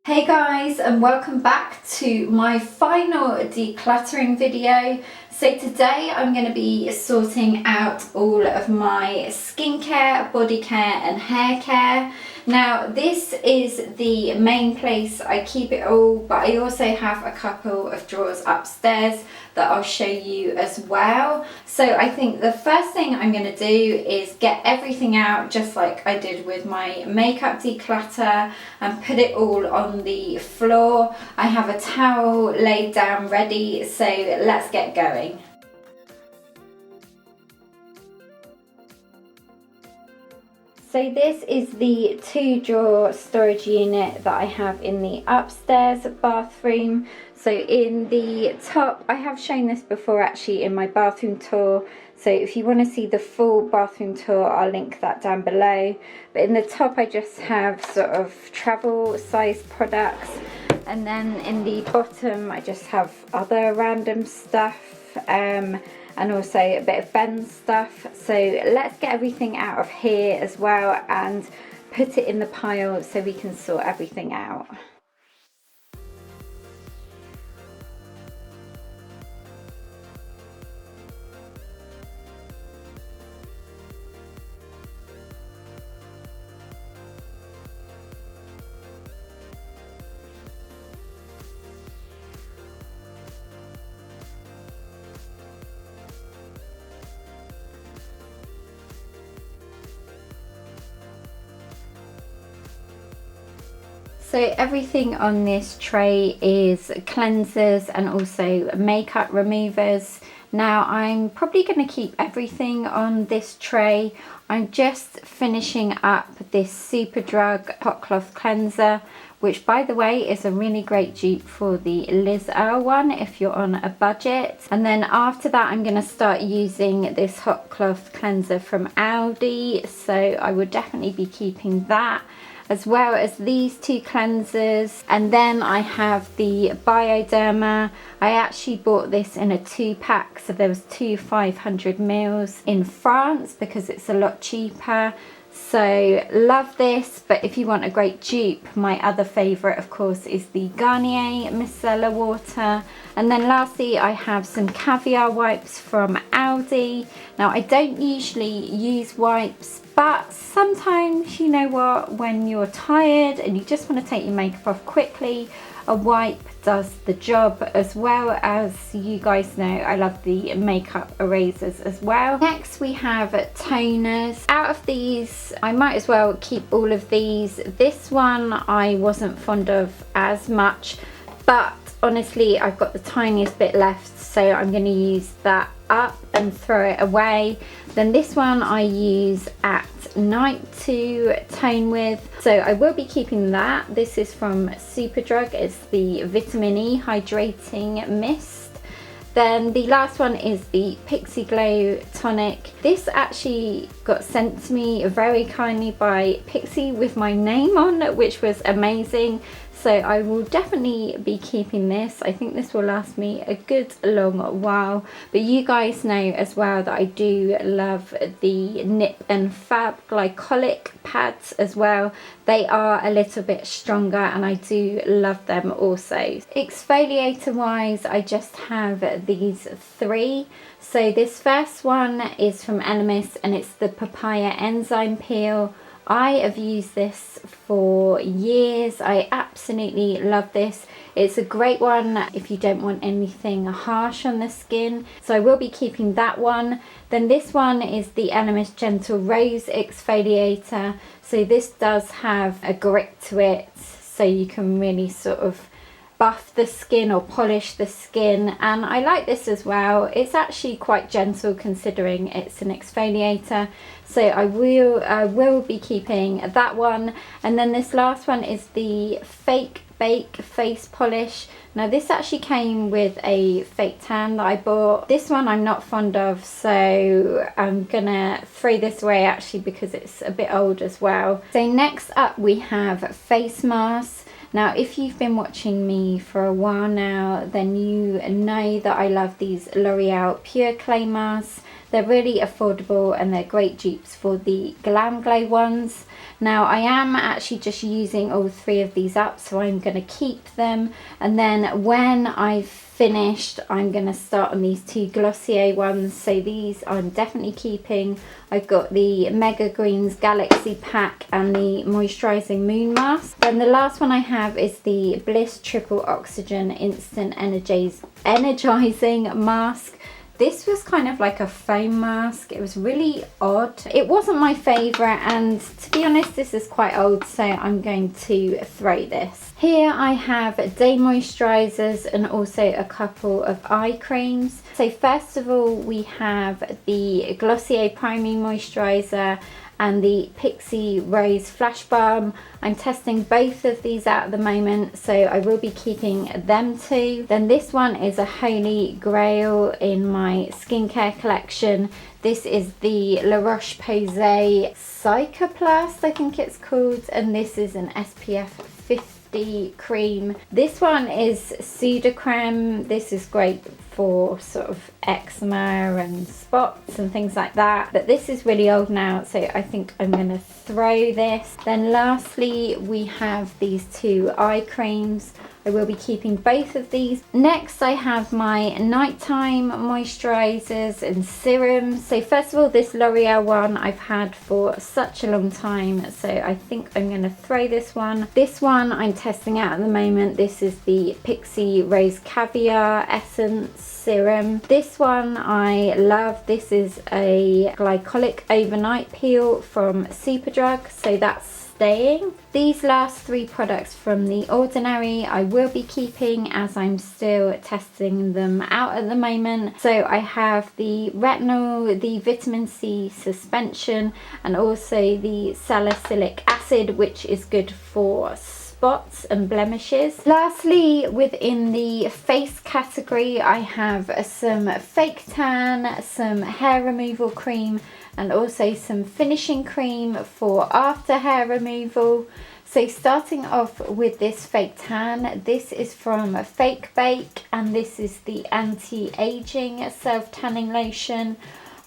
Hey guys, and welcome back to my final decluttering video. So today I'm going to be sorting out all of my skincare, body care and hair care. Now this is the main place I keep it all, but I also have a couple of drawers upstairs that I'll show you as well. So I think the first thing I'm going to do is get everything out just like I did with my makeup declutter and put it all on the floor. I have a towel laid down ready, so let's get going. So this is the 2-drawer storage unit that I have in the upstairs bathroom. So in the top, I have shown this before actually in my bathroom tour. So if you want to see the full bathroom tour, I'll link that down below. But in the top, I just have sort of travel size products. And then in the bottom, I just have other random stuff. And also a bit of Ben's stuff. So let's get everything out of here as well and put it in the pile so we can sort everything out. So everything on this tray is cleansers and also makeup removers. Now I'm probably going to keep everything on this tray. I'm just finishing up this Superdrug hot cloth cleanser, which by the way is a really great dupe for the Liz Earle one if you're on a budget. And then after that I'm going to start using this hot cloth cleanser from Aldi, so I would definitely be keeping that, as well as these 2 cleansers. And then I have the Bioderma. I actually bought this in a 2-pack, so there was 2 500ml in France because it's a lot cheaper. So love this, but if you want a great dupe, my other favourite of course is the Garnier Micellar Water. And then lastly I have some Caviar Wipes from Aldi. Now I don't usually use wipes, but sometimes, you know what, when you're tired and you just want to take your makeup off quickly, a wipe does the job, as well as, you guys know, I love the makeup erasers as well. Next we have toners. Out of these, I might as well keep all of these. This one I wasn't fond of as much, but honestly I've got the tiniest bit left, so I'm going to use that up and throw it away. Then this one I use at night to tone with, so I will be keeping that. This is from Superdrug. It's the Vitamin E Hydrating Mist. Then the last one is the Pixi Glow Tonic. This actually got sent to me very kindly by Pixi with my name on, which was amazing. So I will definitely be keeping this. I think this will last me a good long while. But you guys know as well that I do love the Nip and Fab glycolic pads as well. They are a little bit stronger and I do love them also. Exfoliator wise, I just have these 3. So this first one is from Elemis and it's the Papaya Enzyme Peel. I have used this for years. I absolutely love this. It's a great one if you don't want anything harsh on the skin. So I will be keeping that one. Then this one is the Elemis Gentle Rose Exfoliator. So this does have a grip to it, so you can really sort of buff the skin or polish the skin, and I like this as well. It's actually quite gentle considering it's an exfoliator, so I will be keeping that one. And then this last one is the Fake Bake Face Polish. Now this actually came with a fake tan that I bought. This one I'm not fond of, so I'm gonna throw this away actually because it's a bit old as well. So next up we have face masks. Now if you've been watching me for a while now, then you know that I love these L'Oreal Pure Clay masks. They're really affordable and they're great dupes for the Glam Glow ones. Now I am actually just using all 3 of these up, so I'm going to keep them, and then when I've finished I'm going to start on these 2 Glossier ones. So these I'm definitely keeping. I've got the Mega Greens Galaxy Pack and the Moisturising Moon Mask. Then the last one I have is the Bliss Triple Oxygen Instant Energizing Mask. This was kind of like a foam mask. It was really odd. It wasn't my favourite, and to be honest this is quite old, so I'm going to throw this. Here I have day moisturisers and also a couple of eye creams. So first of all we have the Glossier Primary Moisturiser and the Pixi Rose Flash Balm. I'm testing both of these out at the moment, so I will be keeping them too. Then this one is a holy grail in my skincare collection. This is the La Roche Posay Cicaplast, I think it's called, and this is an SPF 50 cream. This one is Sudocrem. This is great for sort of eczema and spots and things like that, but this is really old now, so I think I'm going to throw this. Then lastly we have these 2 eye creams. I will be keeping both of these. Next I have my nighttime moisturisers and serums. So first of all, this L'Oreal one I've had for such a long time, so I think I'm going to throw this one. This one I'm testing out at the moment. This is the Pixi Rose Caviar Essence Serum. This one I love. This is a glycolic overnight peel from Superdrug, so that's staying. These last 3 products from The Ordinary I will be keeping as I'm still testing them out at the moment. So I have the retinol, the vitamin C suspension, and also the salicylic acid, which is good for spots and blemishes. Lastly, within the face category I have some fake tan, some hair removal cream, and also some finishing cream for after hair removal. So starting off with this fake tan, this is from Fake Bake, and this is the anti-aging self-tanning lotion.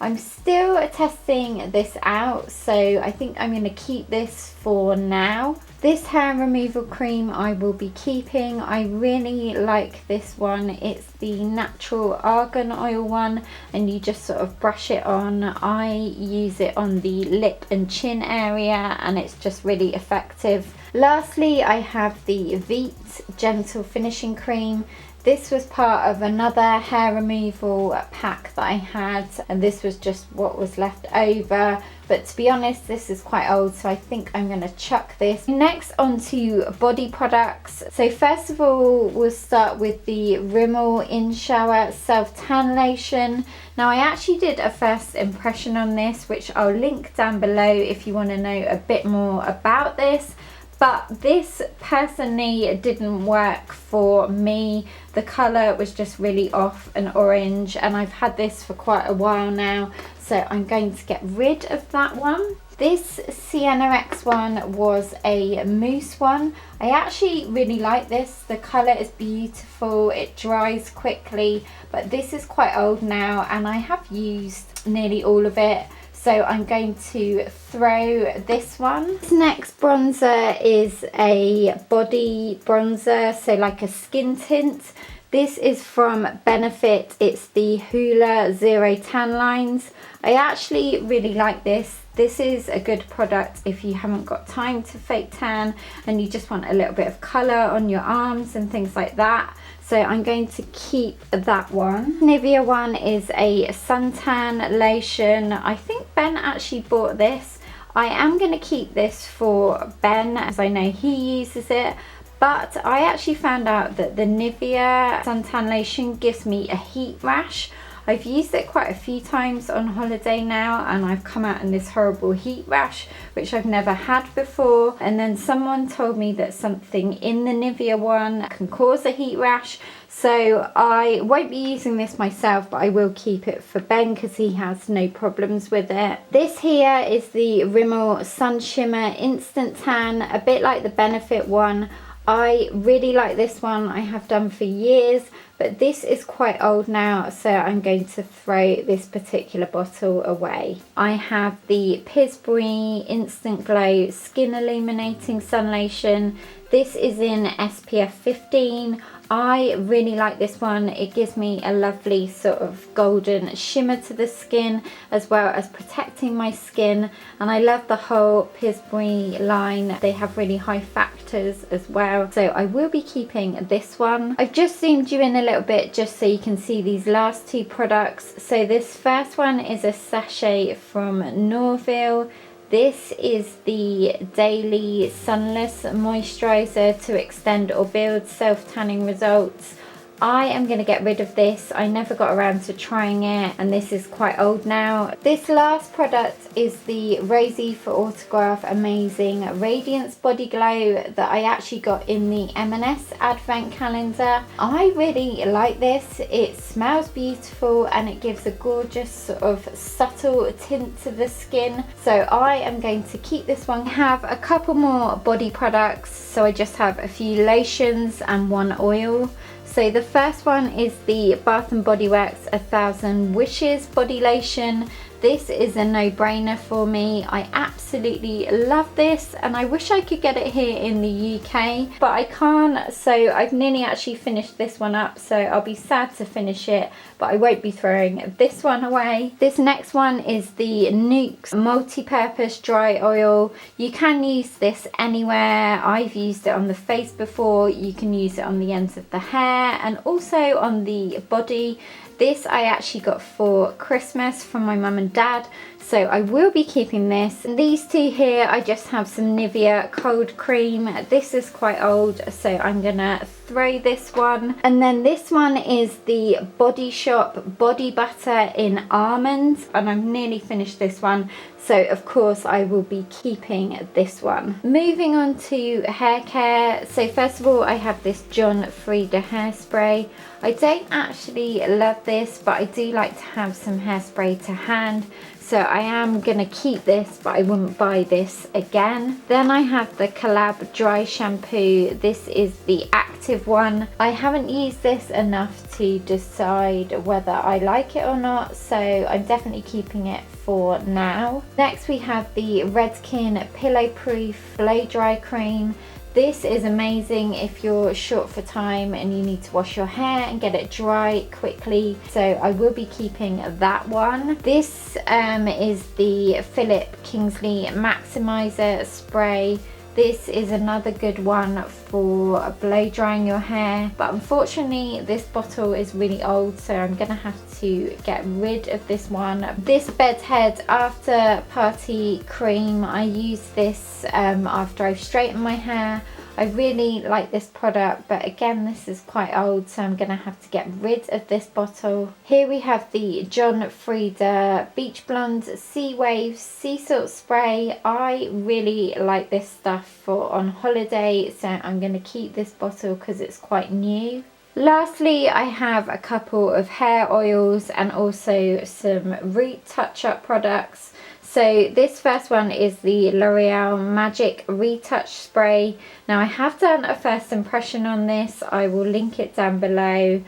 I'm still testing this out, so I think I'm going to keep this for now. This hair removal cream I will be keeping. I really like this one. It's the natural argan oil one, and you just sort of brush it on. I use it on the lip and chin area, and it's just really effective. Lastly, I have the Veet Gentle Finishing Cream. This was part of another hair removal pack that I had, and this was just what was left over. But to be honest, this is quite old, so I think I'm going to chuck this. Next, on to body products. So first of all, we'll start with the Rimmel In Shower Self Tan Lotion. Now I actually did a first impression on this, which I'll link down below if you want to know a bit more about this. But this personally didn't work for me. The colour was just really off and orange, and I've had this for quite a while now, so I'm going to get rid of that one. This Sienna X one was a mousse one. I actually really like this. The colour is beautiful, it dries quickly, but this is quite old now and I have used nearly all of it. So I'm going to throw this one. This next bronzer is a body bronzer, so like a skin tint. This is from Benefit. It's the Hoola Zero Tan Lines. I actually really like this. This is a good product if you haven't got time to fake tan and you just want a little bit of colour on your arms and things like that. So I'm going to keep that one. Nivea one is a suntan lotion. I think Ben actually bought this. I am going to keep this for Ben as I know he uses it. But I actually found out that the Nivea suntan lotion gives me a heat rash. I've used it quite a few times on holiday now and I've come out in this horrible heat rash which I've never had before, and then someone told me that something in the Nivea one can cause a heat rash, so I won't be using this myself, but I will keep it for Ben because he has no problems with it. This here is the Rimmel Sun Shimmer Instant Tan, a bit like the Benefit one. I really like this one, I have done for years, but but this is quite old now, so I'm going to throw this particular bottle away. I have the Pillsbury Instant Glow Skin Illuminating Sun Lotion. This is in SPF 15. I really like this one. It gives me a lovely sort of golden shimmer to the skin, as well as protecting my skin. And I love the whole Pillsbury line. They have really high factors as well. So I will be keeping this one. I've just zoomed you in a little bit just so you can see these last two products. So this first one is a sachet from Norville. This is the Daily Sunless Moisturiser to extend or build self-tanning results. I am going to get rid of this. I never got around to trying it, and this is quite old now. This last product is the Rosie for Autograph Amazing Radiance Body Glow that I actually got in the M&S advent calendar. I really like this. It smells beautiful and it gives a gorgeous sort of subtle tint to the skin. So I am going to keep this one. I have a couple more body products, so I just have a few lotions and one oil. So the first one is the Bath & Body Works 1000 Wishes Body Lotion. This is a no-brainer for me. I absolutely love this, and I wish I could get it here in the UK, but I can't. So I've nearly actually finished this one up, so I'll be sad to finish it, but I won't be throwing this one away. This next one is the Nukes Multi-Purpose Dry Oil. You can use this anywhere. I've used it on the face before. You can use it on the ends of the hair and also on the body. This I actually got for Christmas from my mum and dad, so I will be keeping this. And these two here, I just have some Nivea cold cream. This is quite old, so I'm gonna throw this one. And then this one is the Body Shop Body Butter in Almonds, and I've nearly finished this one, so of course I will be keeping this one. Moving on to hair care. So first of all, I have this John Frieda hairspray. I don't actually love this, but I do like to have some hairspray to hand. So I am going to keep this, but I wouldn't buy this again. Then I have the Collab Dry Shampoo. This is the active one. I haven't used this enough to decide whether I like it or not, so I'm definitely keeping it for now. Next we have the Redken Pillow Proof Blow Dry Cream. This is amazing if you're short for time and you need to wash your hair and get it dry quickly, so I will be keeping that one. This is the Philip Kingsley Maximizer Spray. This is another good one for blow drying your hair, but unfortunately this bottle is really old, so I'm gonna have to get rid of this one. This Bedhead After Party Cream, I use this after I've straightened my hair. I really like this product, but again this is quite old, so I'm gonna have to get rid of this bottle. Here we have the John Frieda Beach Blonde Sea Waves Sea Salt Spray. I really like this stuff for on holiday, so I'm gonna keep this bottle because it's quite new. Lastly, I have a couple of hair oils and also some root touch-up products. So this first one is the L'Oreal Magic Retouch Spray. Now I have done a first impression on this. I will link it down below.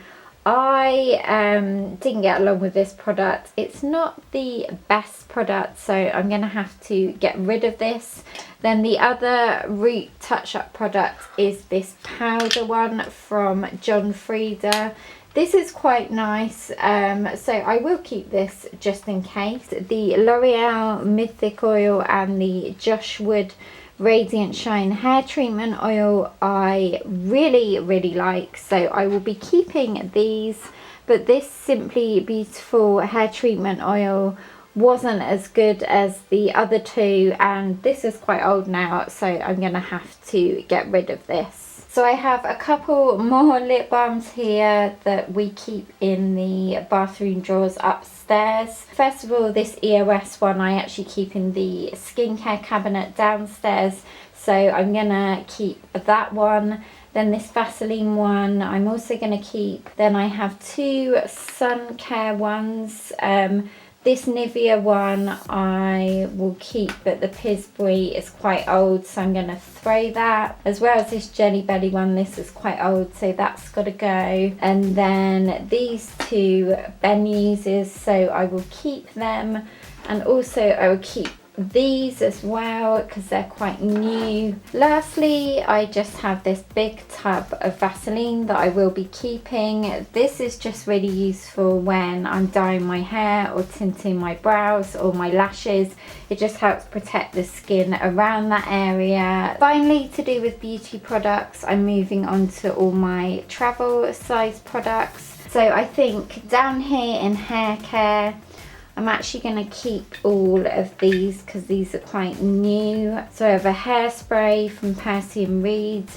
I didn't get along with this product. It's not the best product, so I'm going to have to get rid of this. Then the other root touch-up product is this powder one from John Frieda. This is quite nice, so I will keep this just in case. The L'Oreal Mythic Oil and the Josh Wood Radiant Shine Hair Treatment Oil I really like, so I will be keeping these. But this Simply Beautiful Hair Treatment Oil wasn't as good as the other two, and this is quite old now, so I'm going to have to get rid of this. So I have a couple more lip balms here that we keep in the bathroom drawers upstairs. First of all, this EOS one I actually keep in the skincare cabinet downstairs, so I'm gonna keep that one. Then this Vaseline one I'm also gonna keep. Then I have two sun care ones. This Nivea one I will keep, but the Pisbury is quite old, so I'm going to throw that. As well as this Jelly Belly one, this is quite old, so that's got to go. And then these two Ben uses, so I will keep them. And also I will keep these as well because they're quite new. Lastly, I just have this big tub of Vaseline that I will be keeping. This is just really useful when I'm dyeing my hair or tinting my brows or my lashes. It just helps protect the skin around that area. Finally, to do with beauty products, I'm moving on to all my travel size products. So I think down here in hair care, I'm actually going to keep all of these because these are quite new. So I have a hairspray from Posay and Reed,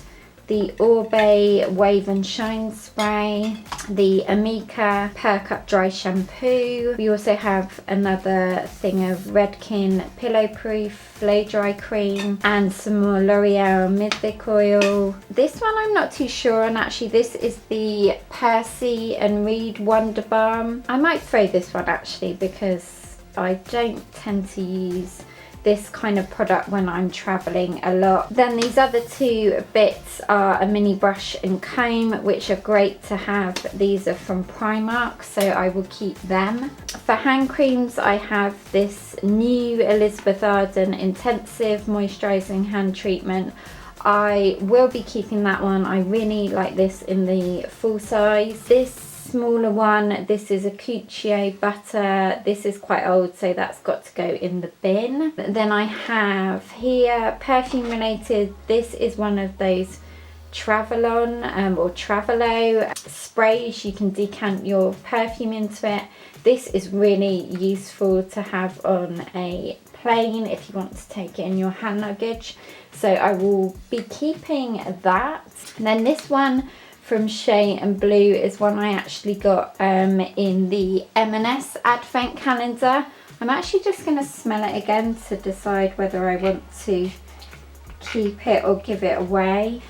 the Orbe Wave and Shine Spray, the Amika Perk Up Dry Shampoo. We also have another thing of Redken Pillow Proof Flow Dry Cream and some more L'Oreal Mythic Oil. This one I'm not too sure on actually. This is the Posay and Reed Wonder Balm. I might throw this one actually because I don't tend to use this kind of product when I'm traveling a lot. Then these other two bits are a mini brush and comb, which are great to have. These are from Primark, so I will keep them. For hand creams, I have this new Elizabeth Arden Intensive Moisturising Hand Treatment. I will be keeping that one. I really like this in the full size. This smaller one, this is a Cuccio Butter. This is quite old, so that's got to go in the bin. Then I have here perfume related. This is one of those Travelon or Travelo sprays. You can decant your perfume into it. This is really useful to have on a plane if you want to take it in your hand luggage, so I will be keeping that. And then this one from Shea and Blue is one I actually got in the M&S advent calendar. I'm actually just going to smell it again to decide whether I want to keep it or give it away.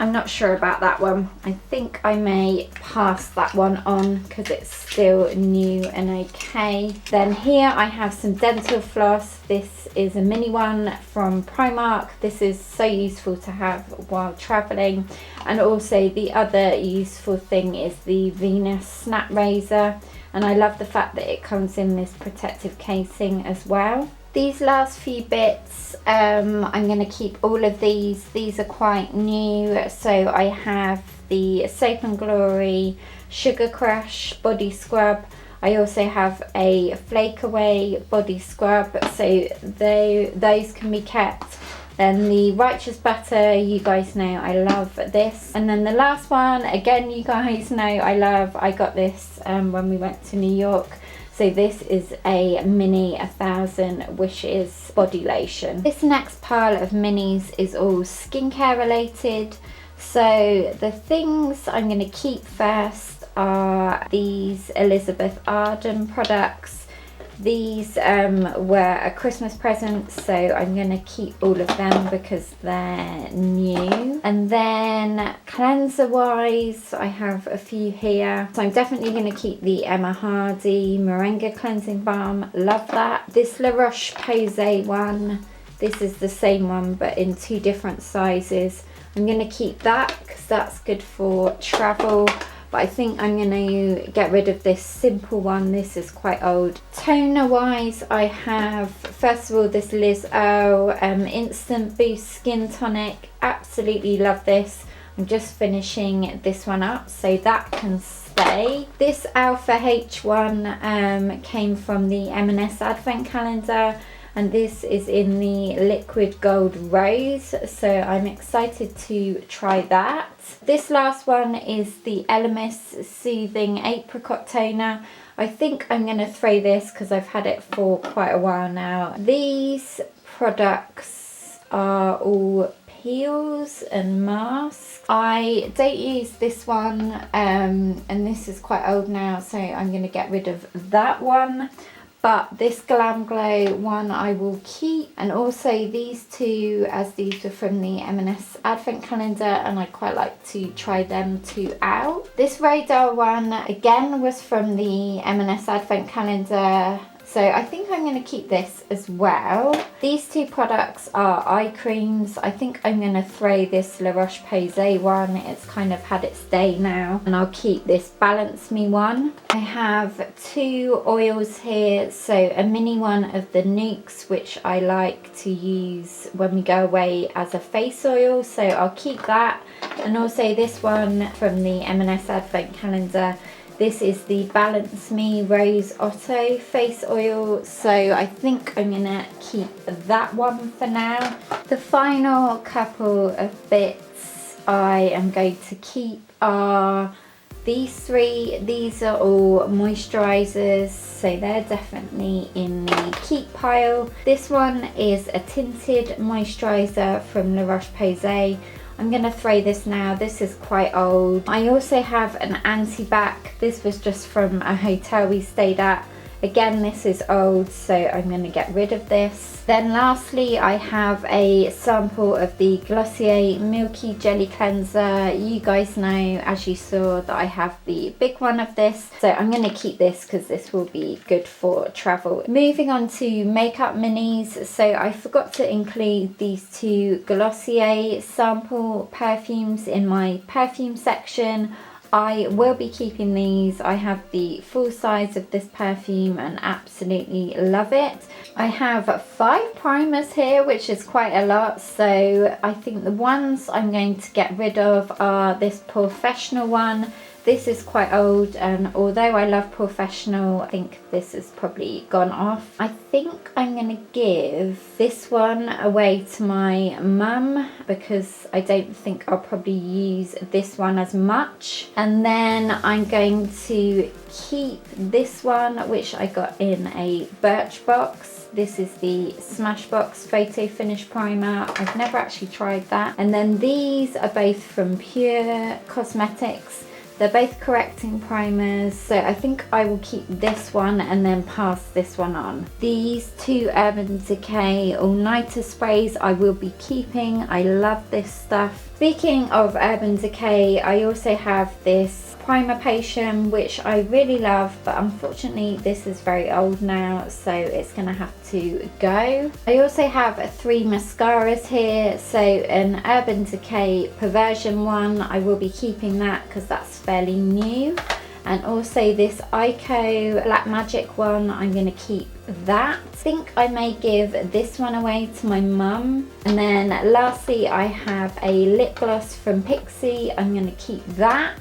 I'm not sure about that one. I think I may pass that one on because it's still new and okay. Then here I have some dental floss. This is a mini one from Primark. This is so useful to have while traveling. And also the other useful thing is the Venus Snap Razor. And I love the fact that it comes in this protective casing as well. These last few bits, I'm going to keep all of these. These are quite new. So I have the Soap and Glory Sugar Crush Body Scrub. I also have a Flake Away Body Scrub. So those can be kept. Then the Righteous Butter, you guys know I love this. And then the last one, again, you guys know I love. I got this when we went to New York. So this is a mini 1000 Wishes body lotion. This next pile of minis is all skincare related. So the things I'm going to keep first are these Elizabeth Arden products. These were a Christmas present, so I'm going to keep all of them because they're new. And then cleanser wise, I have a few here. So I'm definitely going to keep the Emma Hardy Moringa Cleansing Balm. Love that. This La Roche Posay one. This is the same one but in two different sizes. I'm going to keep that because that's good for travel. But I think I'm going to get rid of this simple one. This is quite old. Toner wise, I have first of all this Liz Earle Instant Boost Skin Tonic. Absolutely love this. I'm just finishing this one up, so that can stay. This Alpha H1 came from the M&S Advent Calendar. And this is in the Liquid Gold Rose, so I'm excited to try that. This last one is the Elemis Soothing Apricot Toner. I think I'm going to throw this because I've had it for quite a while now. These products are all peels and masks. I don't use this one, and this is quite old now, so I'm going to get rid of that one. But this Glam Glow one I will keep, and also these two, as these are from the M&S Advent Calendar and I quite like to try them two out. This Radar one again was from the M&S Advent Calendar, So I think I'm going to keep this as well. These two products are eye creams. I think I'm going to throw this La Roche-Posay one. It's kind of had its day now. And I'll keep this Balance Me one. I have two oils here. So a mini one of the Nukes, which I like to use when we go away as a face oil. So I'll keep that. And also this one from the M&S Advent Calendar. This is the Balance Me Rose Otto face oil, so I think I'm gonna keep that one for now. The final couple of bits I am going to keep are these three. These are all moisturisers, so they're definitely in the keep pile. This one is a tinted moisturiser from La Roche-Posay. I'm going to throw this now. This is quite old. I also have an anti-bac. This was just from a hotel we stayed at. Again, this is old, so I'm going to get rid of this. Then lastly, I have a sample of the Glossier Milky Jelly Cleanser. You guys know, as you saw, that I have the big one of this. So I'm going to keep this because this will be good for travel. Moving on to makeup minis. So I forgot to include these two Glossier sample perfumes in my perfume section. I will be keeping these. I have the full size of this perfume and absolutely love it. I have 5 primers here, which is quite a lot. So I think the ones I'm going to get rid of are this Professional one. This is quite old, and although I love Professional, I think this has probably gone off. I think I'm going to give this one away to my mum because I don't think I'll probably use this one as much. And then I'm going to keep this one, which I got in a Birchbox. This is the Smashbox Photo Finish Primer. I've never actually tried that. And then these are both from Pure Cosmetics. They're both correcting primers, so I think I will keep this one and then pass this one on. These two Urban Decay All-Nighter Sprays I will be keeping. I love this stuff. Speaking of Urban Decay, I also have this primer potion, which I really love, but unfortunately this is very old now, so it's gonna have to go. I also have 3 mascaras here. So an Urban Decay Perversion one, I will be keeping that because that's fairly new. And also this Ico Black Magic one, I'm gonna keep that. I think I may give this one away to my mum. And then lastly, I have a lip gloss from Pixi. I'm gonna keep that.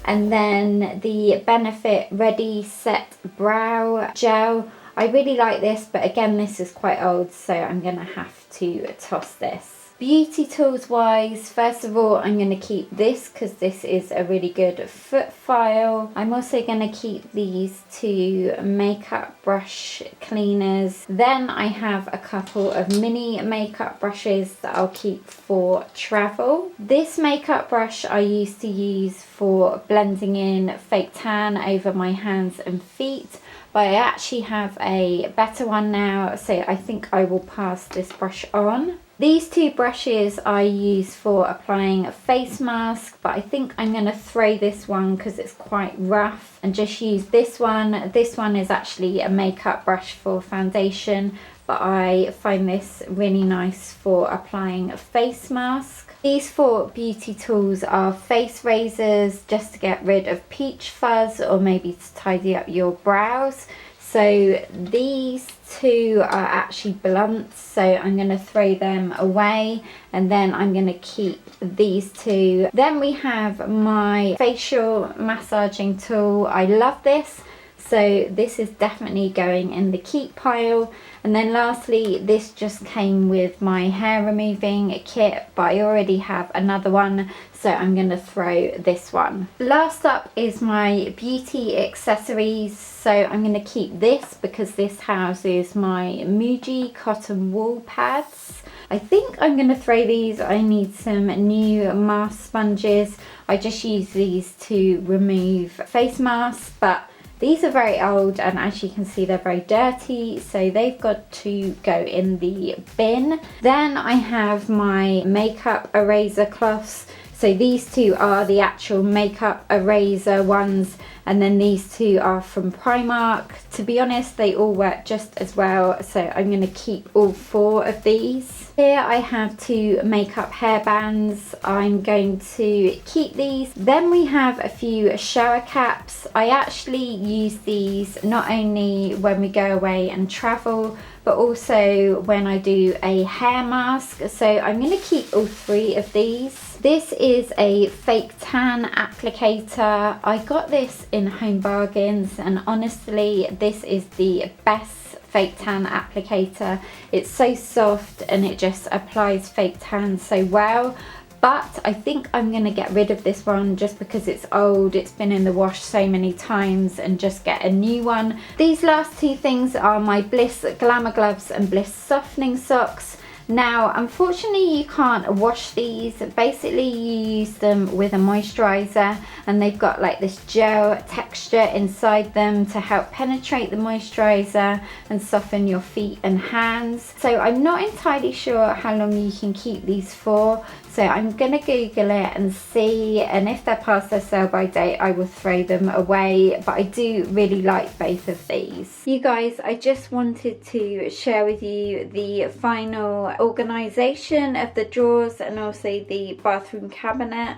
And then the Benefit Ready Set Brow Gel. I really like this, but again, this is quite old, so I'm gonna have to toss this. Beauty tools wise, first of all, I'm going to keep this because this is a really good foot file. I'm also going to keep these 2 makeup brush cleaners. Then I have a couple of mini makeup brushes that I'll keep for travel. This makeup brush I used to use for blending in fake tan over my hands and feet, but I actually have a better one now, so I think I will pass this brush on. These 2 brushes I use for applying a face mask, but I think I'm going to throw this one because it's quite rough and just use this one. This one is actually a makeup brush for foundation, but I find this really nice for applying a face mask. These 4 beauty tools are face razors just to get rid of peach fuzz or maybe to tidy up your brows. So these 2 are actually blunts, so I'm going to throw them away, and then I'm going to keep these 2. Then we have my facial massaging tool. I love this, so this is definitely going in the keep pile. And then lastly, this just came with my hair removing kit, but I already have another one, so I'm going to throw this one. Last up is my beauty accessories. So I'm going to keep this because this houses my Muji cotton wool pads. I think I'm going to throw these. I need some new mask sponges. I just use these to remove face masks, but these are very old, and as you can see, they're very dirty, so they've got to go in the bin. Then I have my makeup eraser cloths. So these 2 are the actual makeup eraser ones, and then these two are from Primark. To be honest, they all work just as well, so I'm going to keep all 4 of these. Here I have 2 makeup hairbands. I'm going to keep these. Then we have a few shower caps. I actually use these not only when we go away and travel, but also when I do a hair mask. So I'm going to keep all 3 of these. This is a fake tan applicator. I got this in Home Bargains, and honestly this is the best fake tan applicator. It's so soft and it just applies fake tan so well. But I think I'm going to get rid of this one just because it's old, it's been in the wash so many times, and just get a new one. These last 2 things are my Bliss Glamour Gloves and Bliss Softening Socks. Now, unfortunately, you can't wash these. Basically, you use them with a moisturiser, and they've got like this gel texture inside them to help penetrate the moisturiser and soften your feet and hands. So I'm not entirely sure how long you can keep these for. So I'm gonna Google it and see, and if they're past their sell by date, I will throw them away. But I do really like both of these. You guys, I just wanted to share with you the final organisation of the drawers and also the bathroom cabinet.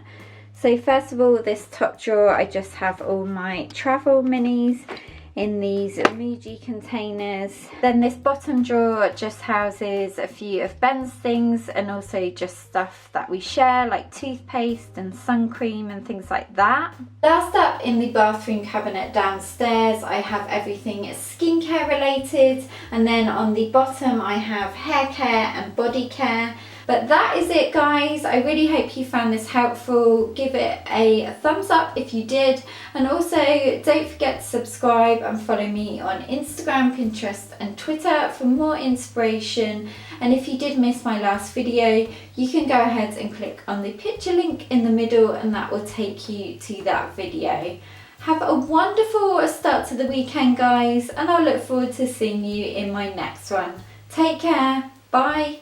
So first of all, this top drawer, I just have all my travel minis in these Muji containers. Then this bottom drawer just houses a few of Ben's things, and also just stuff that we share, like toothpaste and sun cream and things like that. Last up in the bathroom cabinet downstairs, I have everything skincare related, and then on the bottom I have hair care and body care. But that is it, guys. I really hope you found this helpful. Give it a thumbs up if you did, and also don't forget to subscribe and follow me on Instagram, Pinterest and Twitter for more inspiration. And if you did miss my last video, you can go ahead and click on the picture link in the middle, and that will take you to that video. Have a wonderful start to the weekend, guys, and I'll look forward to seeing you in my next one. Take care. Bye.